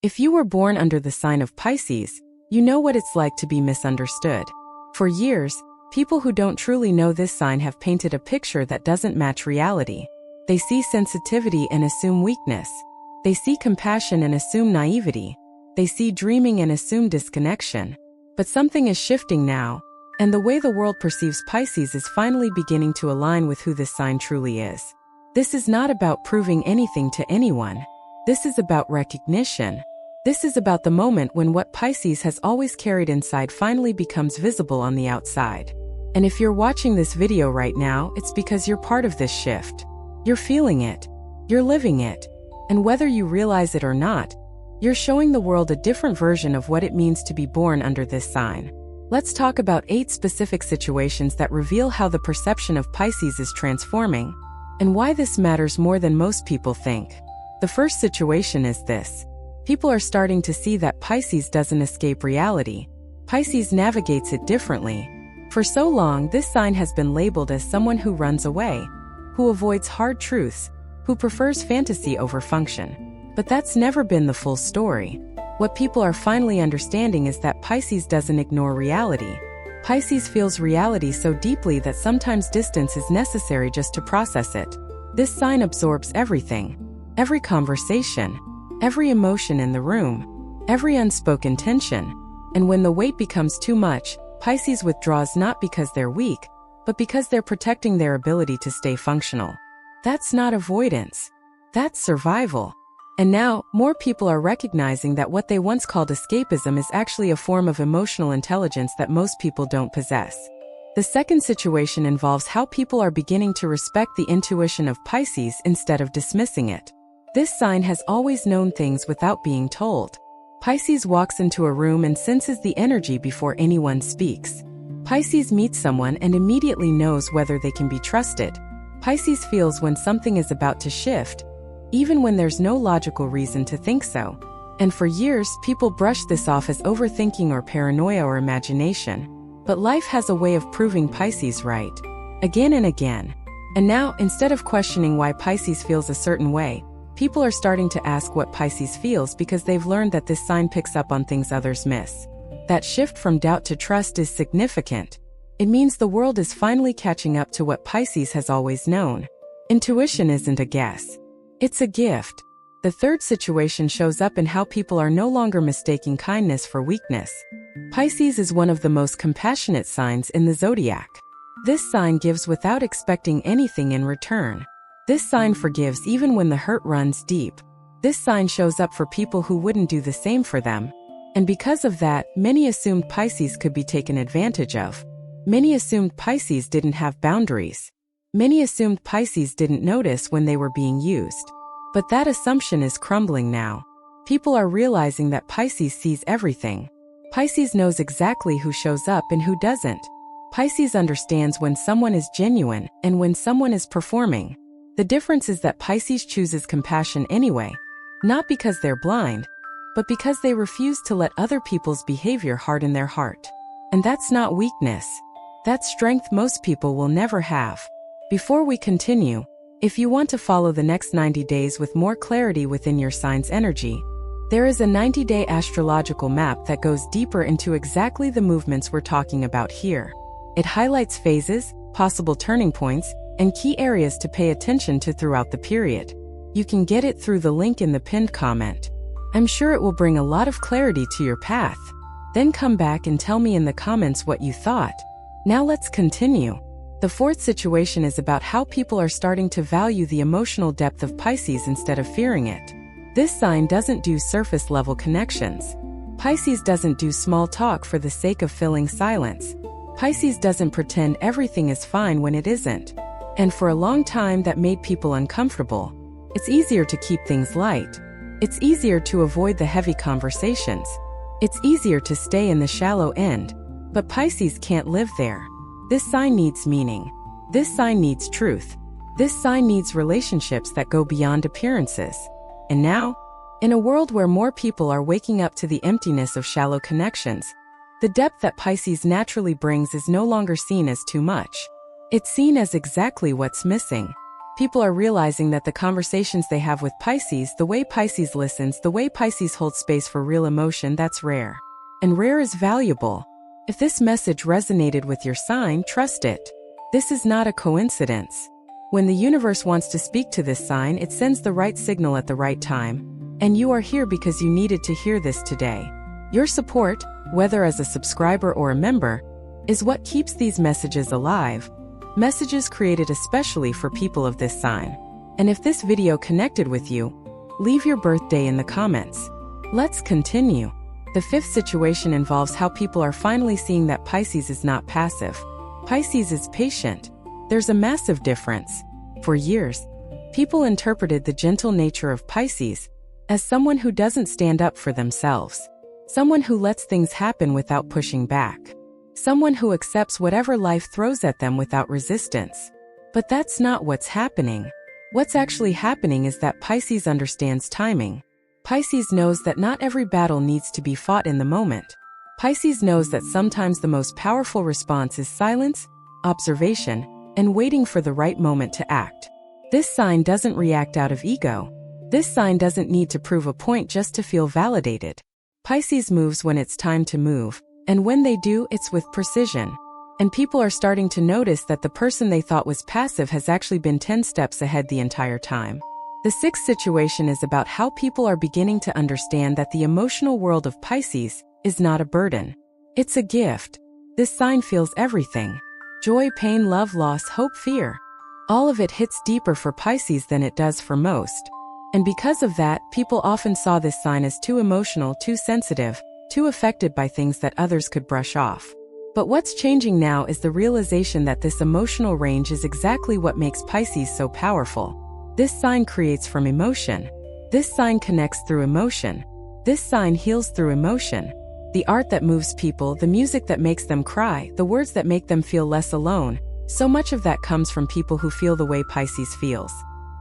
If you were born under the sign of Pisces, you know what it's like to be misunderstood. For years, people who don't truly know this sign have painted a picture that doesn't match reality. They see sensitivity and assume weakness. They see compassion and assume naivety. They see dreaming and assume disconnection. But something is shifting now, and the way the world perceives Pisces is finally beginning to align with who this sign truly is. This is not about proving anything to anyone. This is about recognition. This is about the moment when what Pisces has always carried inside finally becomes visible on the outside. And if you're watching this video right now, it's because you're part of this shift. You're feeling it. You're living it. And whether you realize it or not, you're showing the world a different version of what it means to be born under this sign. Let's talk about 8 specific situations that reveal how the perception of Pisces is transforming, and why this matters more than most people think. The first situation is this. People are starting to see that Pisces doesn't escape reality. Pisces navigates it differently. For so long, this sign has been labeled as someone who runs away, who avoids hard truths, who prefers fantasy over function. But that's never been the full story. What people are finally understanding is that Pisces doesn't ignore reality. Pisces feels reality so deeply that sometimes distance is necessary just to process it. This sign absorbs everything. Every conversation, every emotion in the room, every unspoken tension. And when the weight becomes too much, Pisces withdraws not because they're weak, but because they're protecting their ability to stay functional. That's not avoidance. That's survival. And now, more people are recognizing that what they once called escapism is actually a form of emotional intelligence that most people don't possess. The second situation involves how people are beginning to respect the intuition of Pisces instead of dismissing it. This sign has always known things without being told. Pisces walks into a room and senses the energy before anyone speaks. Pisces meets someone and immediately knows whether they can be trusted. Pisces feels when something is about to shift, even when there's no logical reason to think so. And for years, people brush this off as overthinking or paranoia or imagination. But life has a way of proving Pisces right, again and again. And now, instead of questioning why Pisces feels a certain way, people are starting to ask what Pisces feels because they've learned that this sign picks up on things others miss. That shift from doubt to trust is significant. It means the world is finally catching up to what Pisces has always known. Intuition isn't a guess. It's a gift. The third situation shows up in how people are no longer mistaking kindness for weakness. Pisces is one of the most compassionate signs in the zodiac. This sign gives without expecting anything in return. This sign forgives even when the hurt runs deep. This sign shows up for people who wouldn't do the same for them. And because of that, many assumed Pisces could be taken advantage of. Many assumed Pisces didn't have boundaries. Many assumed Pisces didn't notice when they were being used. But that assumption is crumbling now. People are realizing that Pisces sees everything. Pisces knows exactly who shows up and who doesn't. Pisces understands when someone is genuine and when someone is performing. The difference is that Pisces chooses compassion anyway, not because they're blind, but because they refuse to let other people's behavior harden their heart. And that's not weakness. That's strength most people will never have. Before we continue, if you want to follow the next 90 days with more clarity within your sign's energy, there is a 90-day astrological map that goes deeper into exactly the movements we're talking about here. It highlights phases, possible turning points, and key areas to pay attention to throughout the period. You can get it through the link in the pinned comment. I'm sure it will bring a lot of clarity to your path. Then come back and tell me in the comments what you thought. Now let's continue. The fourth situation is about how people are starting to value the emotional depth of Pisces instead of fearing it. This sign doesn't do surface-level connections. Pisces doesn't do small talk for the sake of filling silence. Pisces doesn't pretend everything is fine when it isn't. And for a long time that made people uncomfortable. It's easier to keep things light. It's easier to avoid the heavy conversations. It's easier to stay in the shallow end. But Pisces can't live there. This sign needs meaning. This sign needs truth. This sign needs relationships that go beyond appearances. And now, in a world where more people are waking up to the emptiness of shallow connections, the depth that Pisces naturally brings is no longer seen as too much. It's seen as exactly what's missing. People are realizing that the conversations they have with Pisces, the way Pisces listens, the way Pisces holds space for real emotion, that's rare. And rare is valuable. If this message resonated with your sign, trust it. This is not a coincidence. When the universe wants to speak to this sign, it sends the right signal at the right time. And you are here because you needed to hear this today. Your support, whether as a subscriber or a member, is what keeps these messages alive. Messages created especially for people of this sign. And if this video connected with you, leave your birthday in the comments. Let's continue. The fifth situation involves how people are finally seeing that Pisces is not passive. Pisces is patient. There's a massive difference. For years, people interpreted the gentle nature of Pisces as someone who doesn't stand up for themselves. Someone who lets things happen without pushing back. Someone who accepts whatever life throws at them without resistance. But that's not what's happening. What's actually happening is that Pisces understands timing. Pisces knows that not every battle needs to be fought in the moment. Pisces knows that sometimes the most powerful response is silence, observation, and waiting for the right moment to act. This sign doesn't react out of ego. This sign doesn't need to prove a point just to feel validated. Pisces moves when it's time to move. And when they do, it's with precision. And people are starting to notice that the person they thought was passive has actually been 10 steps ahead the entire time. The sixth situation is about how people are beginning to understand that the emotional world of Pisces is not a burden. It's a gift. This sign feels everything. Joy, pain, love, loss, hope, fear. All of it hits deeper for Pisces than it does for most. And because of that, people often saw this sign as too emotional, too sensitive, too affected by things that others could brush off. But what's changing now is the realization that this emotional range is exactly what makes Pisces so powerful. This sign creates from emotion. This sign connects through emotion. This sign heals through emotion. The art that moves people, the music that makes them cry, the words that make them feel less alone, so much of that comes from people who feel the way Pisces feels.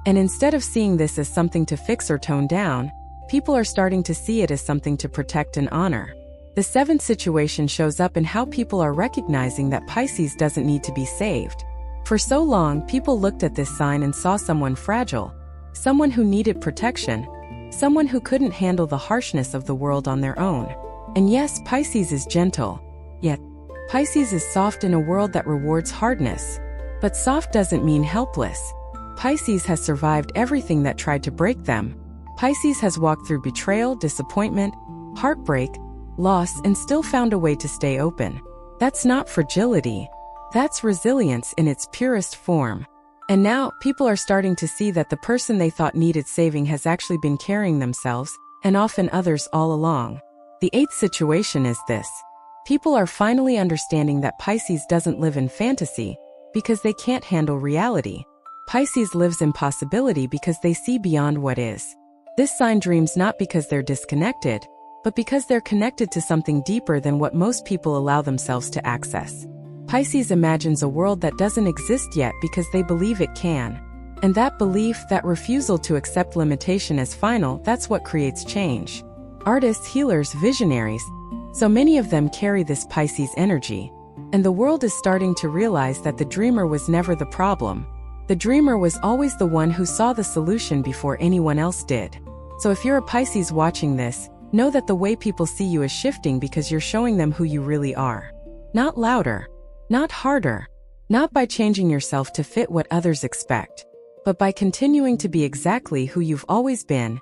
And instead of seeing this as something to fix or tone down, people are starting to see it as something to protect and honor. The seventh situation shows up in how people are recognizing that Pisces doesn't need to be saved. For so long, people looked at this sign and saw someone fragile, someone who needed protection, someone who couldn't handle the harshness of the world on their own. And yes, Pisces is gentle. Yet, Pisces is soft in a world that rewards hardness. But soft doesn't mean helpless. Pisces has survived everything that tried to break them. Pisces has walked through betrayal, disappointment, heartbreak, loss, and still found a way to stay open. That's not fragility. That's resilience in its purest form. And now, people are starting to see that the person they thought needed saving has actually been carrying themselves, and often others all along. The eighth situation is this. People are finally understanding that Pisces doesn't live in fantasy because they can't handle reality. Pisces lives in possibility because they see beyond what is. This sign dreams not because they're disconnected, but because they're connected to something deeper than what most people allow themselves to access. Pisces imagines a world that doesn't exist yet because they believe it can. And that belief, that refusal to accept limitation as final, that's what creates change. Artists, healers, visionaries, so many of them carry this Pisces energy. And the world is starting to realize that the dreamer was never the problem. The dreamer was always the one who saw the solution before anyone else did. So if you're a Pisces watching this, know that the way people see you is shifting because you're showing them who you really are. Not louder, not harder, not by changing yourself to fit what others expect, but by continuing to be exactly who you've always been,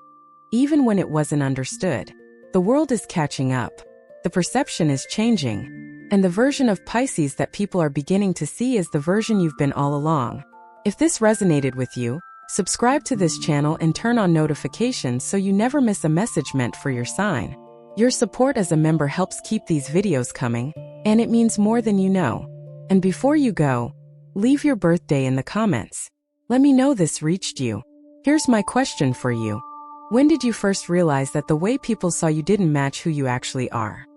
even when it wasn't understood. The world is catching up. The perception is changing. And the version of Pisces that people are beginning to see is the version you've been all along. If this resonated with you, subscribe to this channel and turn on notifications so you never miss a message meant for your sign. Your support as a member helps keep these videos coming, and it means more than you know. And before you go, leave your birthday in the comments. Let me know this reached you. Here's my question for you. When did you first realize that the way people saw you didn't match who you actually are?